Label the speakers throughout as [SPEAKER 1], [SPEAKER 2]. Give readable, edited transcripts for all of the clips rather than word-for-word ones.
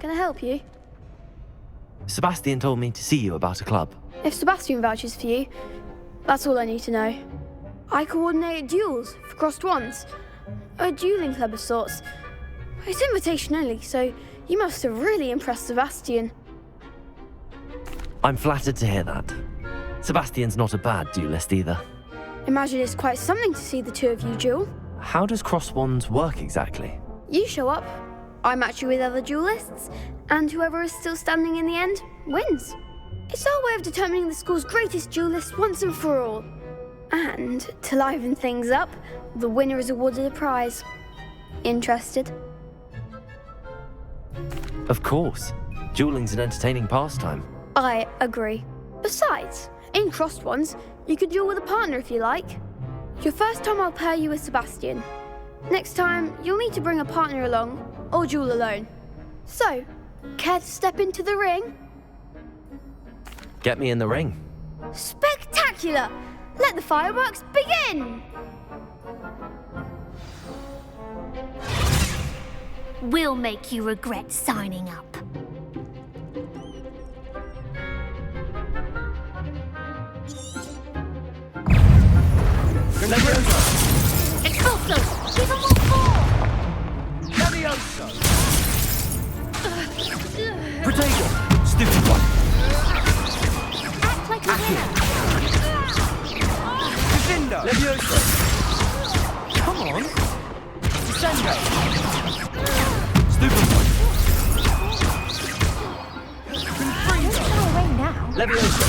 [SPEAKER 1] Can I help you?
[SPEAKER 2] Sebastian told me to see you about a club.
[SPEAKER 1] If Sebastian vouches for you, that's all I need to know. I coordinate duels for crossed wands. A dueling club of sorts. It's invitation only, so you must have really impressed Sebastian.
[SPEAKER 2] I'm flattered to hear that. Sebastian's not a bad duelist either.
[SPEAKER 1] Imagine it's quite something to see the two of you duel.
[SPEAKER 2] How does cross wands work exactly?
[SPEAKER 1] You show up, I match you with other duelists, and whoever is still standing in the end wins. It's our way of determining the school's greatest duelist once and for all. And to liven things up, the winner is awarded a prize. Interested?
[SPEAKER 2] Of course. Dueling's an entertaining pastime.
[SPEAKER 1] I agree. Besides, in crossed ones, you could duel with a partner if you like. Your first time I'll pair you with Sebastian. Next time, you'll need to bring a partner along, or duel alone. So, care to step into the ring?
[SPEAKER 2] Get me in the ring.
[SPEAKER 1] Spectacular! Let the fireworks begin!
[SPEAKER 3] We'll make you regret signing up. Expulso! Even more force!
[SPEAKER 4] Levioso!
[SPEAKER 2] Protego! Stupid one!
[SPEAKER 3] Act like a winner!
[SPEAKER 4] Defendo!
[SPEAKER 2] Levioso! Come on!
[SPEAKER 4] Descendo!
[SPEAKER 2] Stupid one!
[SPEAKER 4] Confrido!
[SPEAKER 3] Far away now.
[SPEAKER 2] Levioso!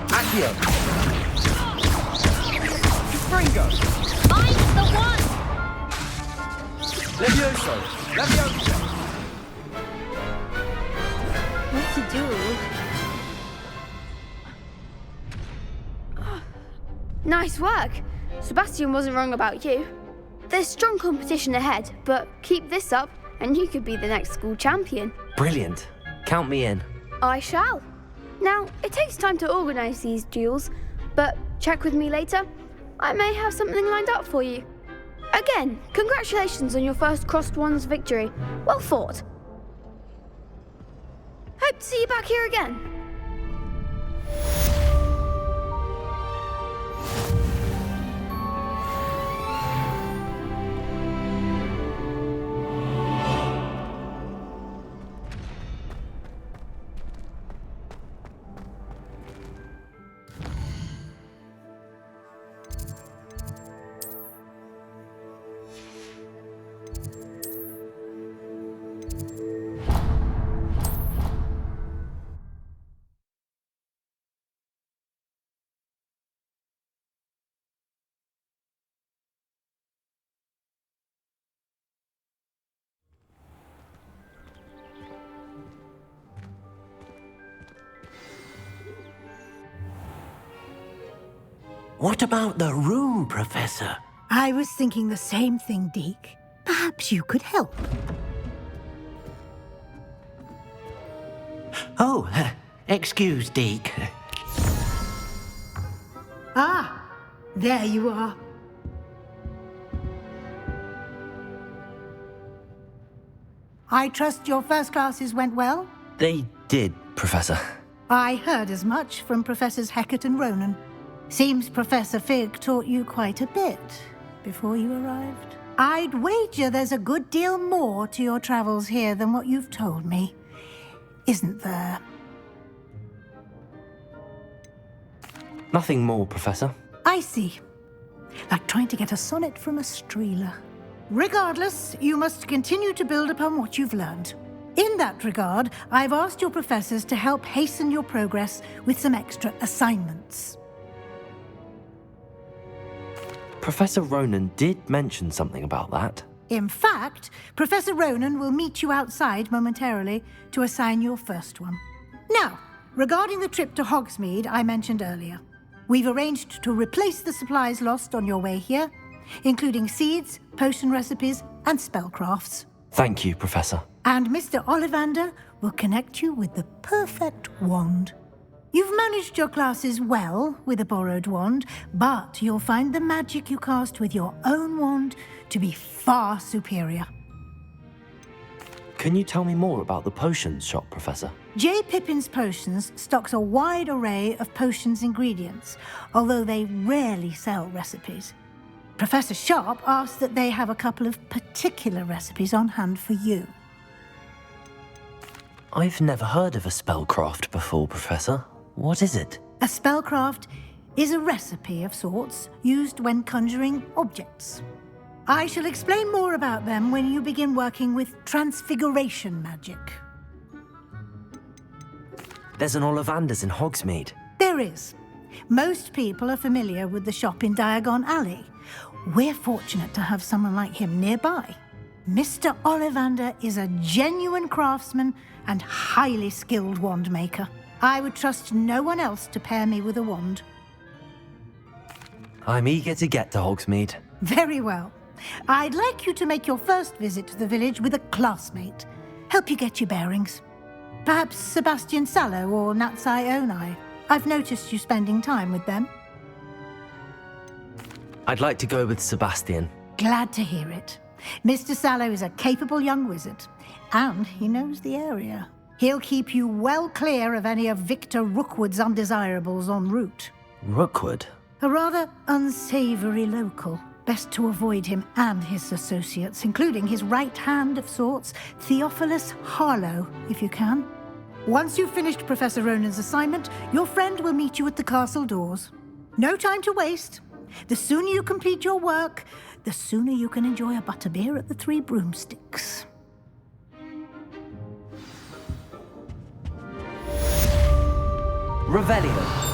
[SPEAKER 2] Accio!
[SPEAKER 4] Confrido!
[SPEAKER 3] Find the one!
[SPEAKER 4] Levioso! Levioso!
[SPEAKER 3] What to do?
[SPEAKER 1] Nice work. Sebastian wasn't wrong about you. There's strong competition ahead, but keep this up and you could be the next school champion.
[SPEAKER 2] Brilliant. Count me in.
[SPEAKER 1] I shall. Now, it takes time to organise these duels, but check with me later. I may have something lined up for you. Again, congratulations on your first crossed wands victory. Well fought. Hope to see you back here again.
[SPEAKER 5] What about the room, Professor?
[SPEAKER 6] I was thinking the same thing, Deke. Perhaps you could help.
[SPEAKER 5] Oh, excuse, Deke.
[SPEAKER 6] Ah, there you are. I trust your first classes went well?
[SPEAKER 2] They did, Professor.
[SPEAKER 6] I heard as much from Professors Hecat and Ronan. Seems Professor Fig taught you quite a bit before you arrived. I'd wager there's a good deal more to your travels here than what you've told me. Isn't there?
[SPEAKER 2] Nothing more, Professor.
[SPEAKER 6] I see. Like trying to get a sonnet from a streeler. Regardless, you must continue to build upon what you've learned. In that regard, I've asked your professors to help hasten your progress with some extra assignments.
[SPEAKER 2] Professor Ronan did mention something about that.
[SPEAKER 6] In fact, Professor Ronan will meet you outside momentarily to assign your first one. Now, regarding the trip to Hogsmeade I mentioned earlier, we've arranged to replace the supplies lost on your way here, including seeds, potion recipes, and spellcrafts.
[SPEAKER 2] Thank you, Professor.
[SPEAKER 6] And Mr. Ollivander will connect you with the perfect wand. You've managed your classes well with a borrowed wand, but you'll find the magic you cast with your own wand to be far superior.
[SPEAKER 2] Can you tell me more about the potions shop, Professor?
[SPEAKER 6] J. Pippin's Potions stocks a wide array of potions ingredients, although they rarely sell recipes. Professor Sharp asks that they have a couple of particular recipes on hand for you.
[SPEAKER 2] I've never heard of a spellcraft before, Professor. What is it?
[SPEAKER 6] A spellcraft is a recipe of sorts used when conjuring objects. I shall explain more about them when you begin working with transfiguration magic.
[SPEAKER 2] There's an Ollivander's in Hogsmeade.
[SPEAKER 6] There is. Most people are familiar with the shop in Diagon Alley. We're fortunate to have someone like him nearby. Mr. Ollivander is a genuine craftsman and highly skilled wand maker. I would trust no one else to pair me with a wand.
[SPEAKER 2] I'm eager to get to Hogsmeade.
[SPEAKER 6] Very well. I'd like you to make your first visit to the village with a classmate. Help you get your bearings. Perhaps Sebastian Sallow or Natsai Onai. I've noticed you spending time with them.
[SPEAKER 2] I'd like to go with Sebastian.
[SPEAKER 6] Glad to hear it. Mr. Sallow is a capable young wizard, and he knows the area. He'll keep you well clear of any of Victor Rookwood's undesirables en route.
[SPEAKER 2] Rookwood?
[SPEAKER 6] A rather unsavory local. Best to avoid him and his associates, including his right hand of sorts, Theophilus Harlow, if you can. Once you've finished Professor Ronan's assignment, your friend will meet you at the castle doors. No time to waste. The sooner you complete your work, the sooner you can enjoy a butterbeer at the Three Broomsticks.
[SPEAKER 2] Revelio.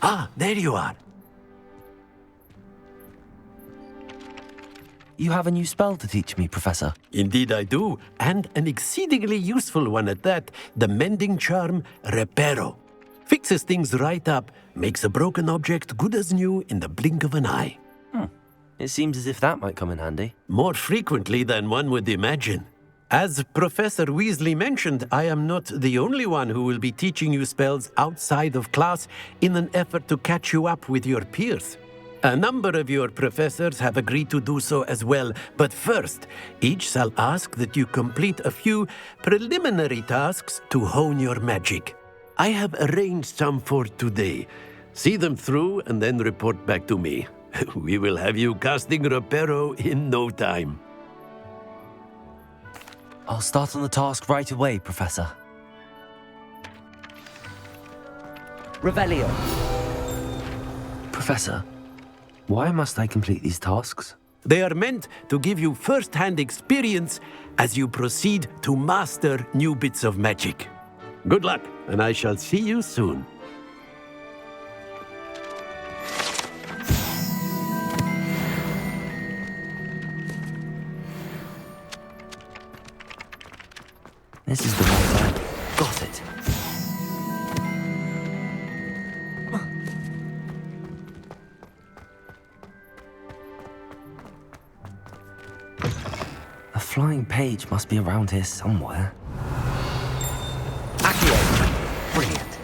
[SPEAKER 5] Ah, there you are.
[SPEAKER 2] You have a new spell to teach me, Professor.
[SPEAKER 5] Indeed I do, and an exceedingly useful one at that, the mending charm Reparo. Fixes things right up, makes a broken object good as new in the blink of an eye.
[SPEAKER 2] It seems as if that might come in handy.
[SPEAKER 5] More frequently than one would imagine. As Professor Weasley mentioned, I am not the only one who will be teaching you spells outside of class in an effort to catch you up with your peers. A number of your professors have agreed to do so as well, but first, each shall ask that you complete a few preliminary tasks to hone your magic. I have arranged some for today. See them through and then report back to me. We will have you casting Reparo in no time.
[SPEAKER 2] I'll start on the task right away, Professor. Revelio. Professor, why must I complete these tasks?
[SPEAKER 5] They are meant to give you first-hand experience as you proceed to master new bits of magic. Good luck, and I shall see you soon.
[SPEAKER 2] This is the right side. Got it. A flying page must be around here somewhere. Accio! Brilliant.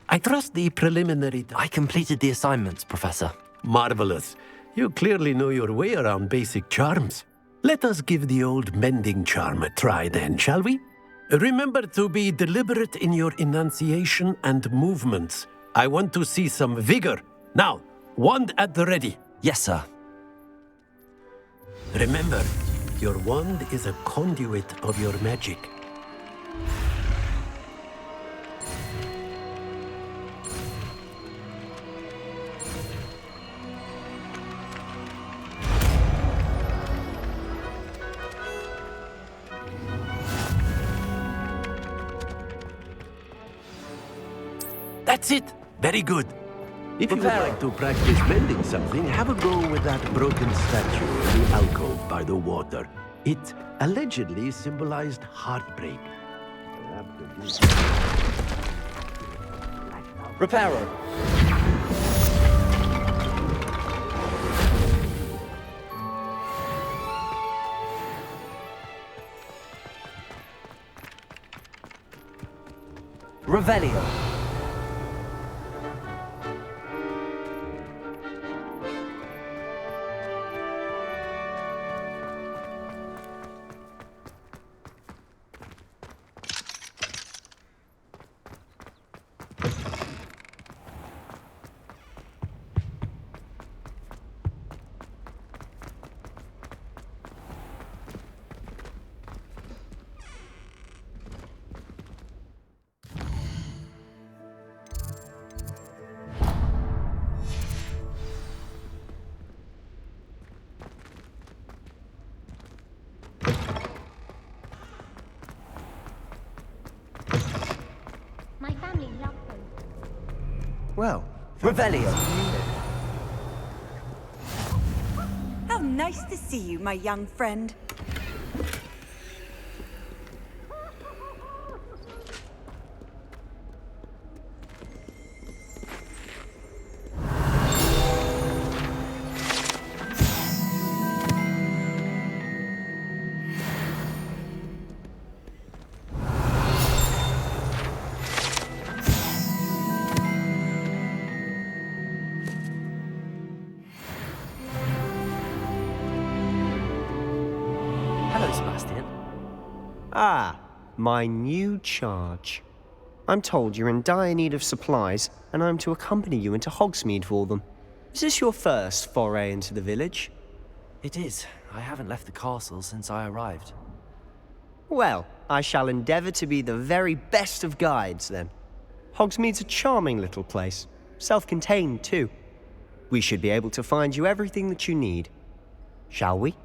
[SPEAKER 5] I trust the preliminary...
[SPEAKER 2] I completed the assignments, Professor.
[SPEAKER 5] Marvelous. You clearly know your way around basic charms. Let us give the old mending charm a try then, shall we? Remember to be deliberate in your enunciation and movements. I want to see some vigor. Now, wand at the ready.
[SPEAKER 2] Yes, sir.
[SPEAKER 5] Remember, your wand is a conduit of your magic. That's it. Very good. If you would like to practice mending something, have a go with that broken statue in the alcove by the water. It allegedly symbolized heartbreak. Perhaps
[SPEAKER 4] Reparo.
[SPEAKER 2] Revelio.
[SPEAKER 3] My family loved them.
[SPEAKER 4] Well,
[SPEAKER 2] Revelio.
[SPEAKER 7] How nice to see you, my young friend.
[SPEAKER 2] Hello, Sebastian.
[SPEAKER 8] Ah, my new charge. I'm told you're in dire need of supplies, and I'm to accompany you into Hogsmeade for them. Is this your first foray into the village?
[SPEAKER 2] It is. I haven't left the castle since I arrived.
[SPEAKER 8] Well, I shall endeavour to be the very best of guides, then. Hogsmeade's a charming little place, self-contained too. We should be able to find you everything that you need. Shall we?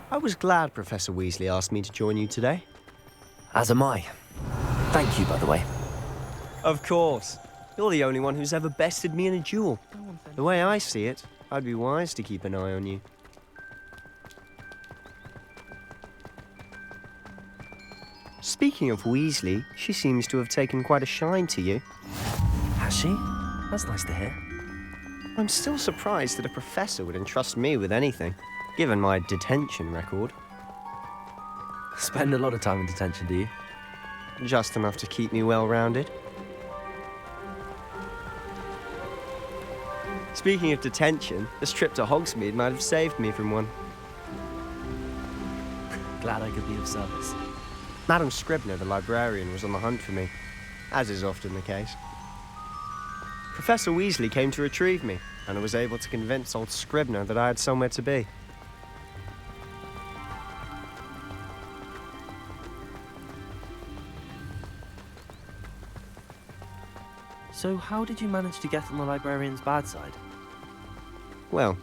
[SPEAKER 8] I was glad Professor Weasley asked me to join you today.
[SPEAKER 2] As am I. Thank you, by the way.
[SPEAKER 8] Of course. You're the only one who's ever bested me in a duel. The way I see it, I'd be wise to keep an eye on you. Speaking of Weasley, she seems to have taken quite a shine to you.
[SPEAKER 2] Has she? That's nice to hear.
[SPEAKER 8] I'm still surprised that a professor would entrust me with anything, given my detention record.
[SPEAKER 2] Spend a lot of time in detention, do you?
[SPEAKER 8] Just enough to keep me well-rounded. Speaking of detention, this trip to Hogsmeade might have saved me from one.
[SPEAKER 2] Glad I could be of service.
[SPEAKER 8] Madam Scribner, the librarian, was on the hunt for me, as is often the case. Professor Weasley came to retrieve me, and I was able to convince old Scribner that I had somewhere to be.
[SPEAKER 2] So how did you manage to get on the librarian's bad side?
[SPEAKER 8] Well,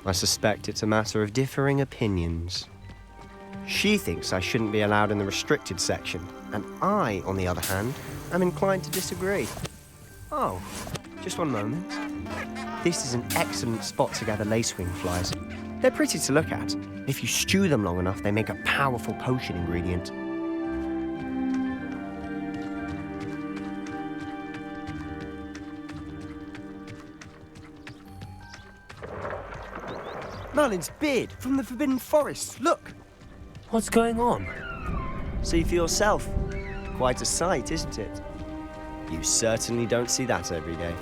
[SPEAKER 8] I suspect it's a matter of differing opinions. She thinks I shouldn't be allowed in the restricted section, and I, on the other hand, am inclined to disagree. Oh, just one moment. This is an excellent spot to gather lacewing flies. They're pretty to look at. If you stew them long enough, they make a powerful potion ingredient. Merlin's beard from the Forbidden Forest, look!
[SPEAKER 2] What's going on?
[SPEAKER 8] See for yourself. Quite a sight, isn't it? You certainly don't see that every day.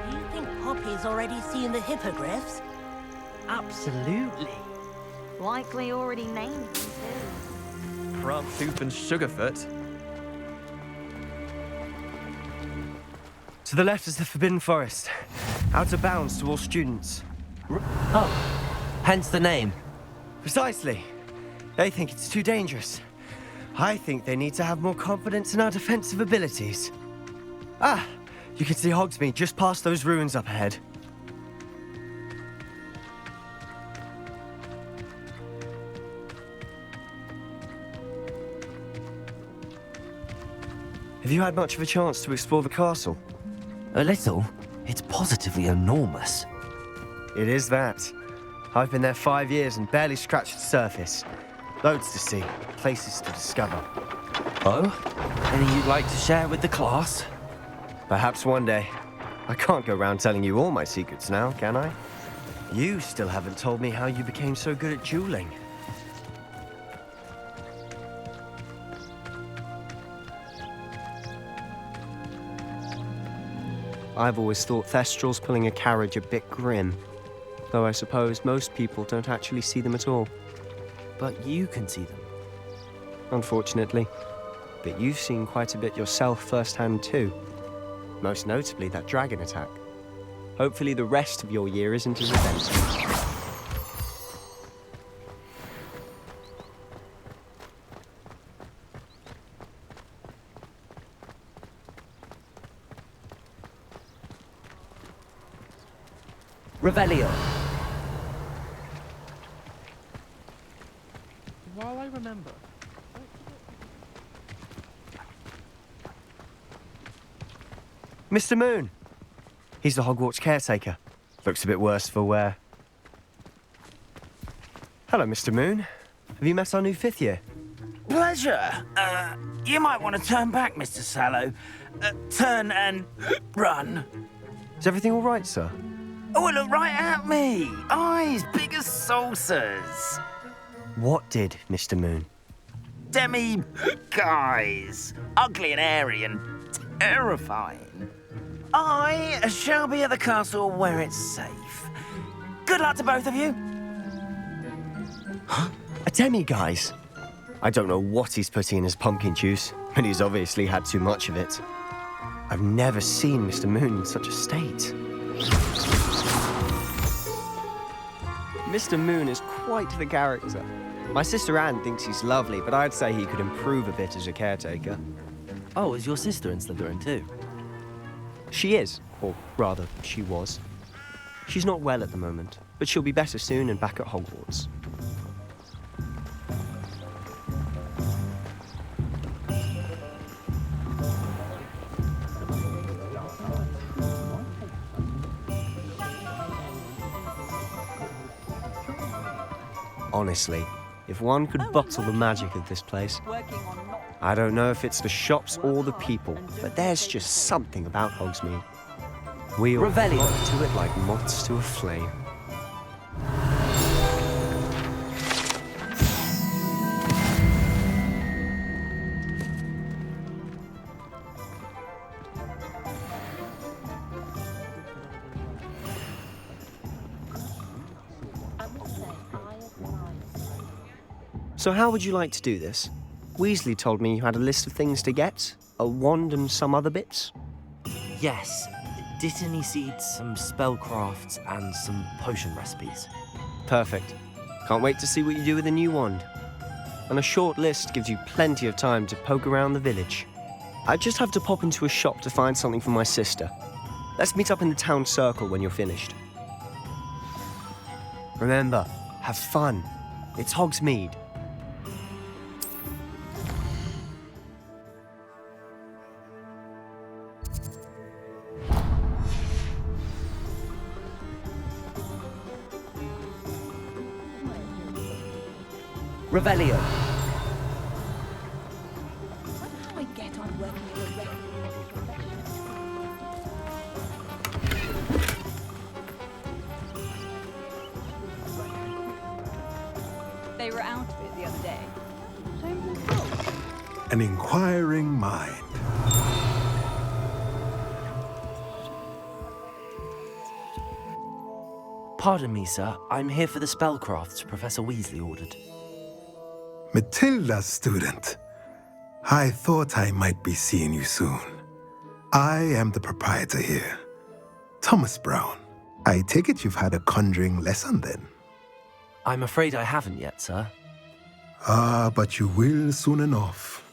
[SPEAKER 9] Do you think Poppy's already seen the hippogriffs?
[SPEAKER 10] Absolutely.
[SPEAKER 3] Likely already named them too.
[SPEAKER 10] Prantooth and Sugarfoot.
[SPEAKER 8] To the left is the Forbidden Forest. Out of bounds to all students.
[SPEAKER 2] Oh, hence the name.
[SPEAKER 8] Precisely. They think it's too dangerous. I think they need to have more confidence in our defensive abilities. Ah, you can see Hogsmeade just past those ruins up ahead. Have you had much of a chance to explore the castle?
[SPEAKER 2] A little. It's positively enormous.
[SPEAKER 8] It is that. I've been there 5 years and barely scratched the surface. Loads to see, places to discover.
[SPEAKER 2] Oh? Any you'd like to share with the class?
[SPEAKER 8] Perhaps one day. I can't go around telling you all my secrets now, can I? You still haven't told me how you became so good at dueling. I've always thought Thestrals pulling a carriage a bit grim, though I suppose most people don't actually see them at all.
[SPEAKER 2] But you can see them.
[SPEAKER 8] Unfortunately. But you've seen quite a bit yourself firsthand too. Most notably that dragon attack. Hopefully the rest of your year isn't as eventful.
[SPEAKER 2] Revelio.
[SPEAKER 10] While I remember.
[SPEAKER 8] Mr. Moon! He's the Hogwarts caretaker. Looks a bit worse for wear. Hello, Mr. Moon. Have you met our new 5th year?
[SPEAKER 11] Pleasure. You might want to turn back, Mr. Sallow. Turn and run.
[SPEAKER 8] Is everything all right, sir?
[SPEAKER 11] Oh, look right at me. Eyes big as saucers.
[SPEAKER 8] What did, Mr. Moon?
[SPEAKER 11] Guys. Ugly and hairy and terrifying. I shall be at the castle where it's safe. Good luck to both of you.
[SPEAKER 8] A demi-guise? I don't know what he's putting in his pumpkin juice, but he's obviously had too much of it. I've never seen Mr. Moon in such a state. Mr. Moon is quite the character. My sister Anne thinks he's lovely, but I'd say he could improve a bit as a caretaker.
[SPEAKER 2] Oh, is your sister in Slytherin too?
[SPEAKER 8] She is, or rather, she was. She's not well at the moment, but she'll be better soon and back at Hogwarts. Honestly, if one could bottle the magic of this place, I don't know if it's the shops or the people, but there's just something about Hogsmeade. We all
[SPEAKER 2] Revelio.
[SPEAKER 8] flock to it like moths to a flame. So how would you like to do this? Weasley told me you had a list of things to get, a wand and some other bits.
[SPEAKER 2] Yes. Dittany seeds, some spellcrafts, and some potion recipes.
[SPEAKER 8] Perfect. Can't wait to see what you do with the new wand. And a short list gives you plenty of time to poke around the village. I just have to pop into a shop to find something for my sister. Let's meet up in the town circle when you're finished. Remember, have fun. It's Hogsmeade.
[SPEAKER 2] Revelio.
[SPEAKER 7] I get on working with a
[SPEAKER 12] They were out of it the other day.
[SPEAKER 13] An inquiring mind.
[SPEAKER 2] Pardon me, sir. I'm here for the spellcrafts Professor Weasley ordered.
[SPEAKER 13] Matilda's student. I thought I might be seeing you soon. I am the proprietor here, Thomas Brown. I take it you've had a conjuring lesson then?
[SPEAKER 2] I'm afraid I haven't yet, sir.
[SPEAKER 13] Ah, but you will soon enough.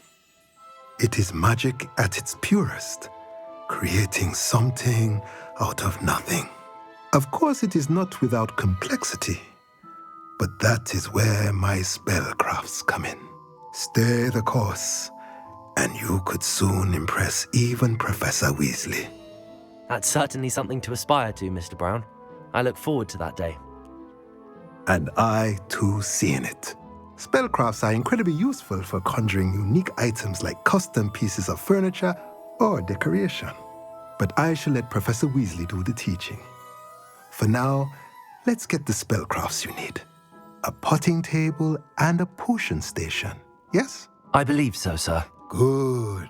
[SPEAKER 13] It is magic at its purest, creating something out of nothing. Of course, it is not without complexity, but that is where my spellcrafts come in. Stay the course, and you could soon impress even Professor Weasley.
[SPEAKER 2] That's certainly something to aspire to, Mr. Brown. I look forward to that day.
[SPEAKER 13] And I, too, see in it. Spellcrafts are incredibly useful for conjuring unique items like custom pieces of furniture or decoration. But I shall let Professor Weasley do the teaching. For now, let's get the spellcrafts you need. A potting table and a potion station, yes?
[SPEAKER 2] I believe so, sir.
[SPEAKER 13] Good.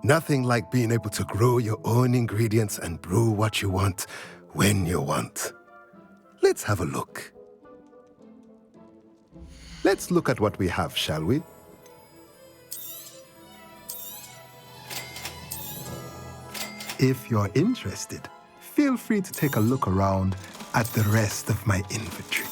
[SPEAKER 13] Nothing like being able to grow your own ingredients and brew what you want when you want. Let's have a look. Let's look at what we have, shall we? If you're interested, feel free to take a look around at the rest of my inventory.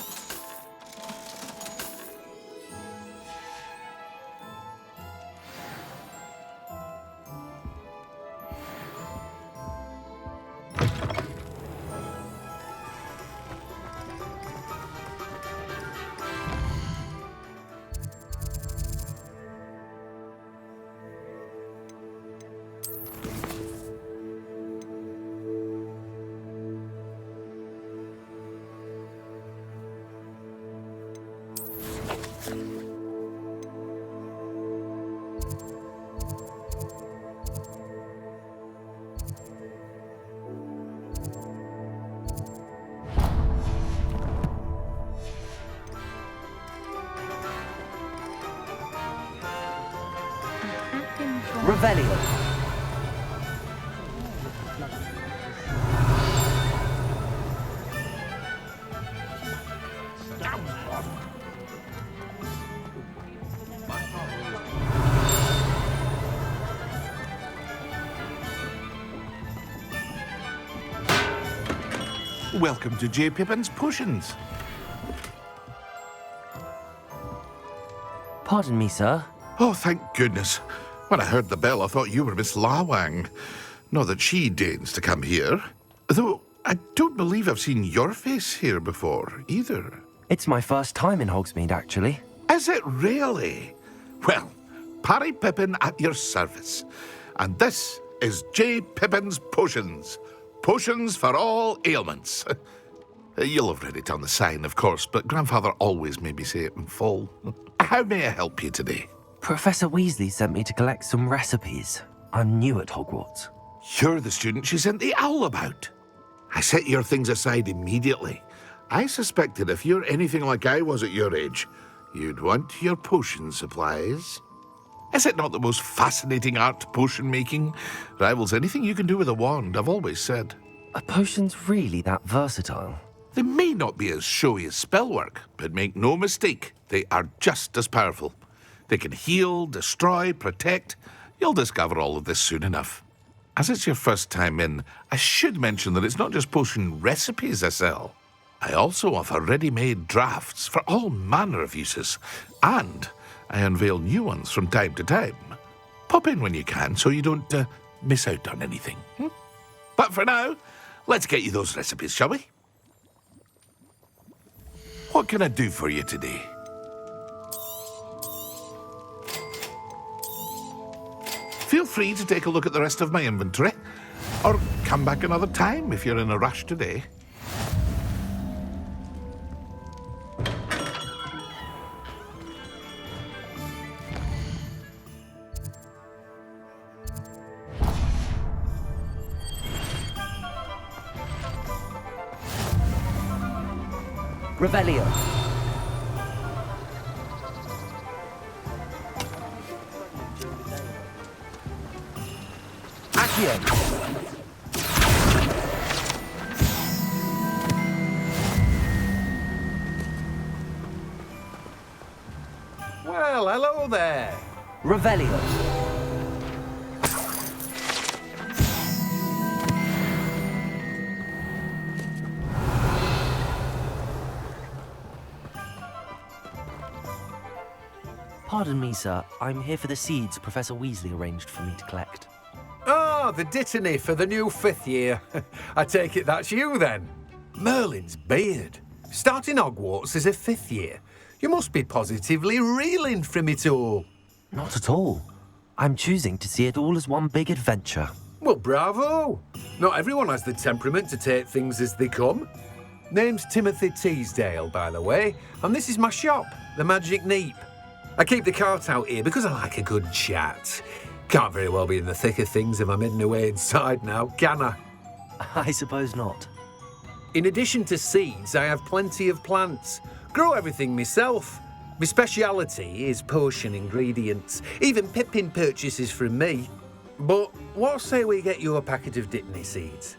[SPEAKER 2] Revelio.
[SPEAKER 14] Welcome to J. Pippin's Potions.
[SPEAKER 2] Pardon me, sir.
[SPEAKER 14] Oh, thank goodness. When I heard the bell, I thought you were Miss Lawang. Not that she deigns to come here. Though I don't believe I've seen your face here before, either.
[SPEAKER 2] It's my first time in Hogsmeade, actually.
[SPEAKER 14] Is it really? Well, Parry Pippin at your service. And this is J. Pippin's Potions. Potions for all ailments. You'll have read it on the sign, of course, but Grandfather always made me say it in full. How may I help you today?
[SPEAKER 2] Professor Weasley sent me to collect some recipes. I'm new at Hogwarts.
[SPEAKER 14] You're the student she sent the owl about. I set your things aside immediately. I suspected if you're anything like I was at your age, you'd want your potion supplies. Is it not the most fascinating art, potion making? Rivals anything you can do with a wand, I've always said.
[SPEAKER 2] Are potions really that versatile?
[SPEAKER 14] They may not be as showy as spellwork, but make no mistake, they are just as powerful. They can heal, destroy, protect. You'll discover all of this soon enough. As it's your first time in, I should mention that it's not just potion recipes I sell. I also offer ready-made drafts for all manner of uses, and I unveil new ones from time to time. Pop in when you can so you don't miss out on anything. But for now, let's get you those recipes, shall we? What can I do for you today? Feel free to take a look at the rest of my inventory, or come back another time if you're in a rush today.
[SPEAKER 2] Revelio.
[SPEAKER 15] Well, hello there.
[SPEAKER 2] Revelio. Pardon me, sir. I'm here for the seeds Professor Weasley arranged for me to collect.
[SPEAKER 15] Ah, Ah, the dittany for the new 5th year. I take it that's you then. Merlin's beard. Starting Hogwarts as a 5th year. You must be positively reeling from it all.
[SPEAKER 2] Not at all. I'm choosing to see it all as one big adventure.
[SPEAKER 15] Well, bravo. Not everyone has the temperament to take things as they come. Name's Timothy Teasdale, by the way, and this is my shop, the Magic Neep. I keep the cart out here because I like a good chat. Can't very well be in the thick of things if I'm hidden away inside now, can I?
[SPEAKER 2] I suppose not.
[SPEAKER 15] In addition to seeds, I have plenty of plants. Grow everything myself. My speciality is potion ingredients. Even Pippin purchases from me. But what say we get you a packet of Dittany seeds?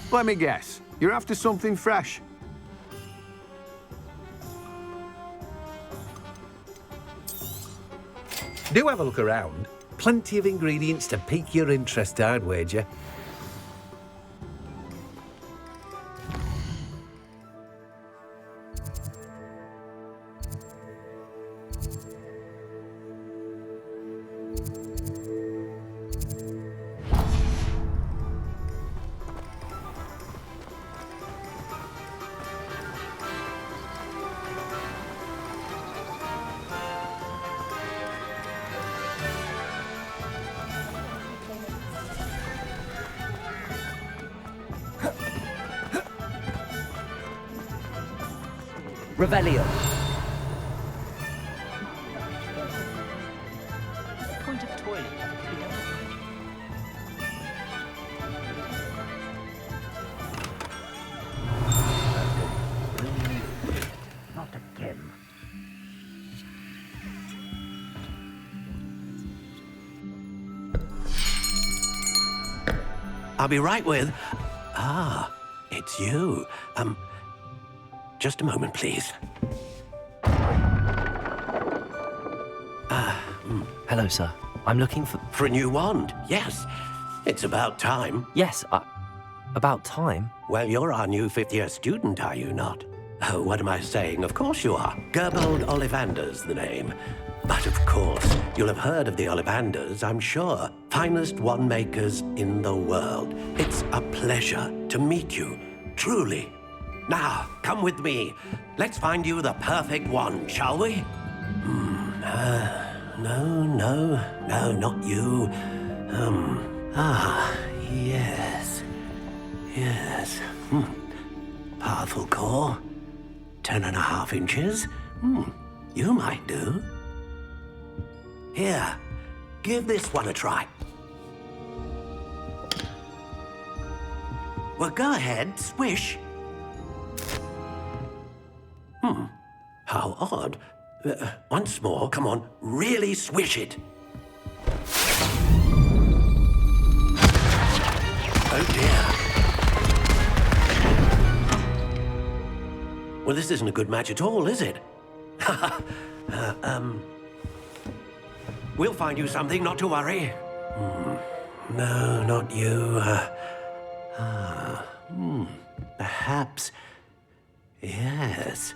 [SPEAKER 15] Let me guess. You're after something fresh. Do have a look around. Plenty of ingredients to pique your interest, I'd wager.
[SPEAKER 2] Revelio.
[SPEAKER 10] Point of toilet.
[SPEAKER 2] Not again.
[SPEAKER 5] I'll be right with... Ah, it's you. Just a moment, please.
[SPEAKER 2] Hello, sir. I'm looking for...
[SPEAKER 5] For a new wand, yes. It's about time.
[SPEAKER 2] Yes, about time?
[SPEAKER 5] Well, you're our new 5th-year student, are you not? Oh, what am I saying? Of course you are. Gerbold Ollivander's the name. But of course, you'll have heard of the Ollivanders, I'm sure. Finest wand makers in the world. It's a pleasure to meet you, truly. Now, come with me. Let's find you the perfect wand, shall we? No, not you. Yes. Powerful core. 10.5 inches. You might do. Here, give this one a try. Well, go ahead, swish. How odd. Once more, come on, really swish it. Oh dear. Well, this isn't a good match at all, is it? We'll find you something, not to worry. No, not you. Perhaps. Yes.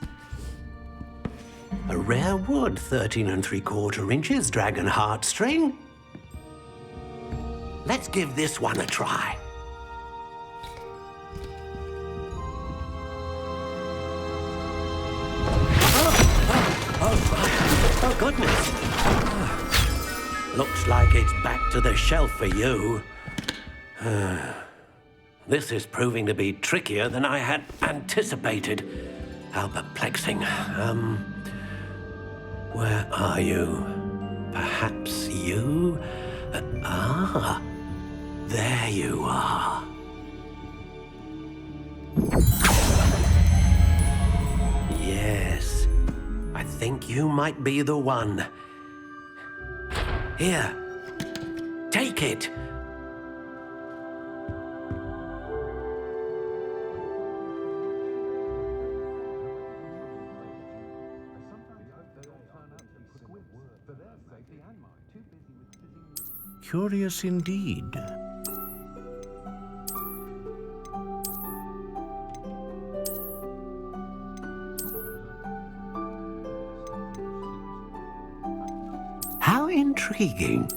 [SPEAKER 5] A rare wood, 13 3/4 inches, dragon heartstring. Let's give this one a try. Oh, goodness. Looks like it's back to the shelf for you. This is proving to be trickier than I had anticipated. How perplexing. Where are you? Perhaps you? There you are. Yes, I think you might be the one. Here, take it.
[SPEAKER 14] Curious indeed.
[SPEAKER 5] How intriguing.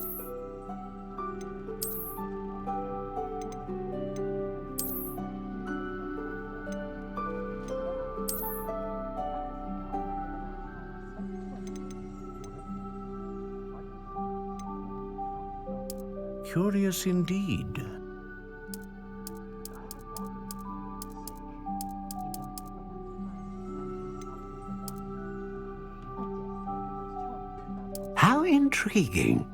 [SPEAKER 14] Curious indeed.
[SPEAKER 5] How intriguing.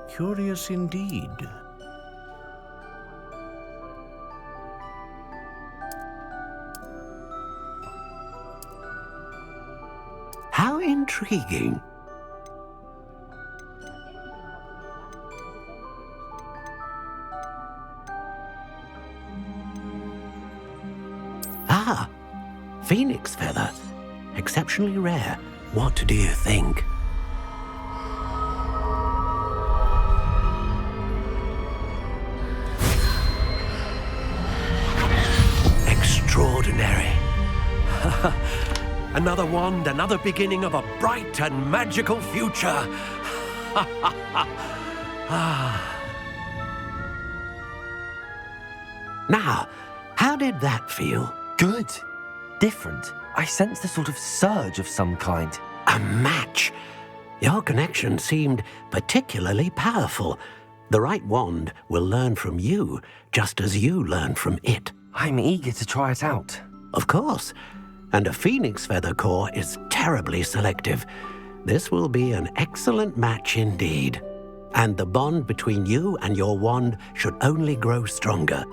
[SPEAKER 14] Curious indeed.
[SPEAKER 5] How intriguing. Ah, phoenix feather. Exceptionally rare. What do you think? Extraordinary. Another wand, another beginning of a bright and magical future. Now, how did that feel?
[SPEAKER 2] Good. Different. I sensed a sort of surge of some kind.
[SPEAKER 5] A match. Your connection seemed particularly powerful. The right wand will learn from you, just as you learn from it.
[SPEAKER 2] I'm eager to try it out.
[SPEAKER 5] Of course. And a phoenix feather core is terribly selective. This will be an excellent match indeed. And the bond between you and your wand should only grow stronger.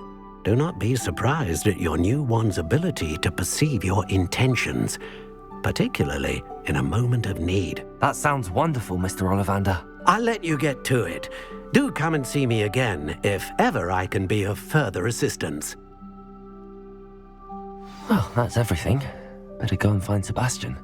[SPEAKER 5] Do not be surprised at your new wand's ability to perceive your intentions, particularly in a moment of need.
[SPEAKER 2] That sounds wonderful, Mr. Ollivander.
[SPEAKER 5] I'll let you get to it. Do come and see me again if ever I can be of further assistance.
[SPEAKER 2] Well, that's everything. Better go and find Sebastian.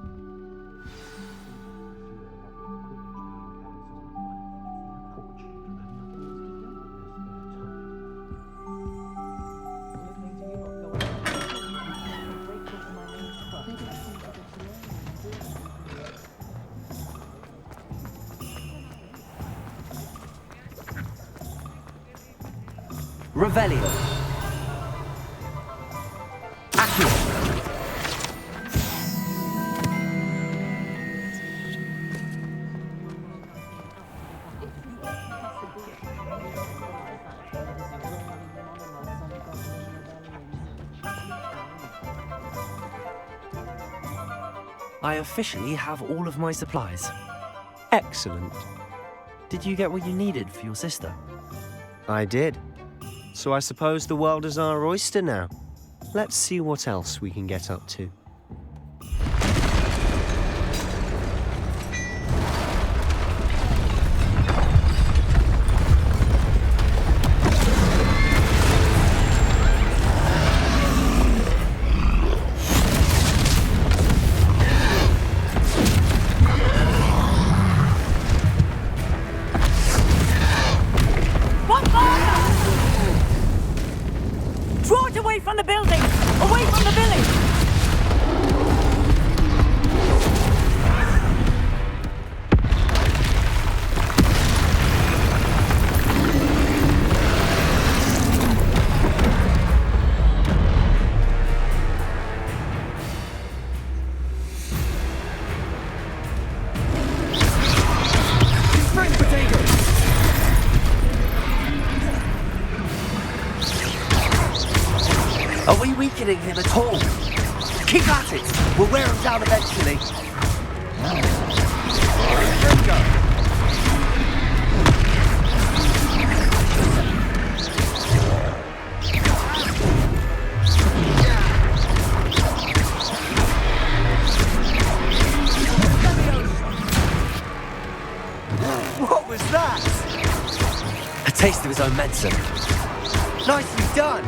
[SPEAKER 2] Revelio. Accio. I officially have all of my supplies.
[SPEAKER 8] Excellent.
[SPEAKER 2] Did you get what you needed for your sister?
[SPEAKER 8] I did. So I suppose the world is our oyster now. Let's see what else we can get up to.
[SPEAKER 9] Draw it away from the building! Away from the village!
[SPEAKER 10] Spring potatoes!
[SPEAKER 2] Are we weakening him at all? Keep at it! We'll wear him down eventually. Ringo!
[SPEAKER 10] What was that?
[SPEAKER 2] A taste of his own medicine.
[SPEAKER 10] Nicely done!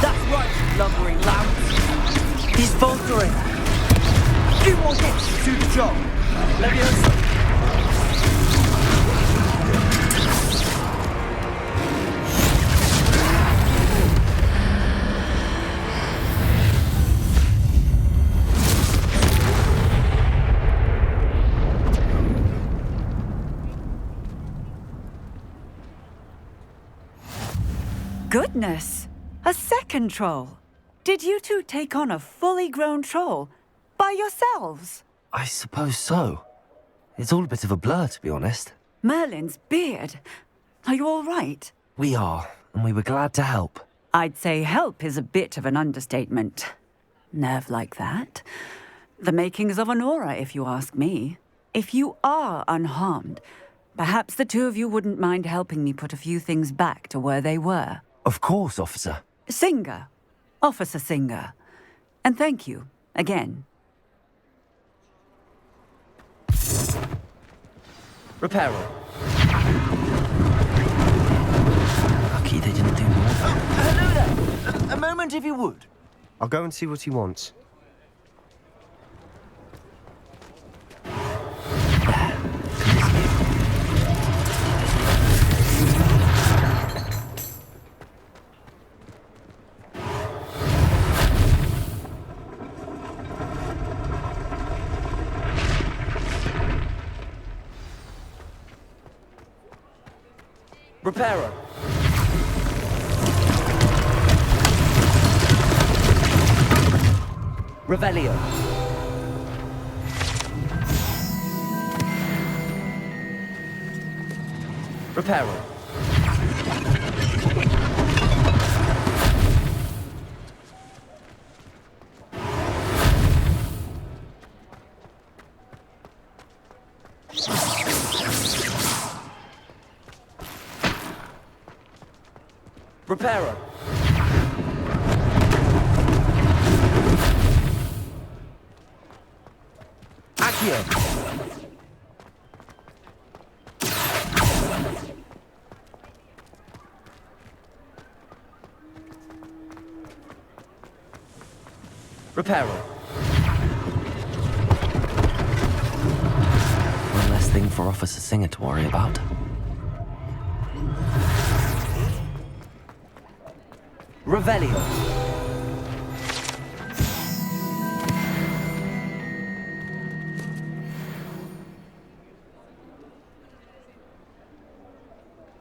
[SPEAKER 2] That's right, lumbering lamb. He's faltering.
[SPEAKER 10] Few more hits to do the job. Leviosa.
[SPEAKER 7] Goodness! A second troll! Did you two take on a fully grown troll by yourselves?
[SPEAKER 2] I suppose so. It's all a bit of a blur, to be honest.
[SPEAKER 7] Merlin's beard. Are you all right?
[SPEAKER 2] We are, and we were glad to help.
[SPEAKER 7] I'd say help is a bit of an understatement. Nerve like that. The makings of an aura, if you ask me. If you are unharmed, perhaps the two of you wouldn't mind helping me put a few things back to where they were.
[SPEAKER 2] Of course, officer.
[SPEAKER 7] Singer. Officer Singer. And thank you, again.
[SPEAKER 2] Repairer. Lucky they didn't do more.
[SPEAKER 11] Hello there! A moment if you would.
[SPEAKER 8] I'll go and see what he wants.
[SPEAKER 2] Repairer. Revelio. Repairer. Repairer. Accio. Repairer. One less thing for Officer Singer to worry about. Revelio.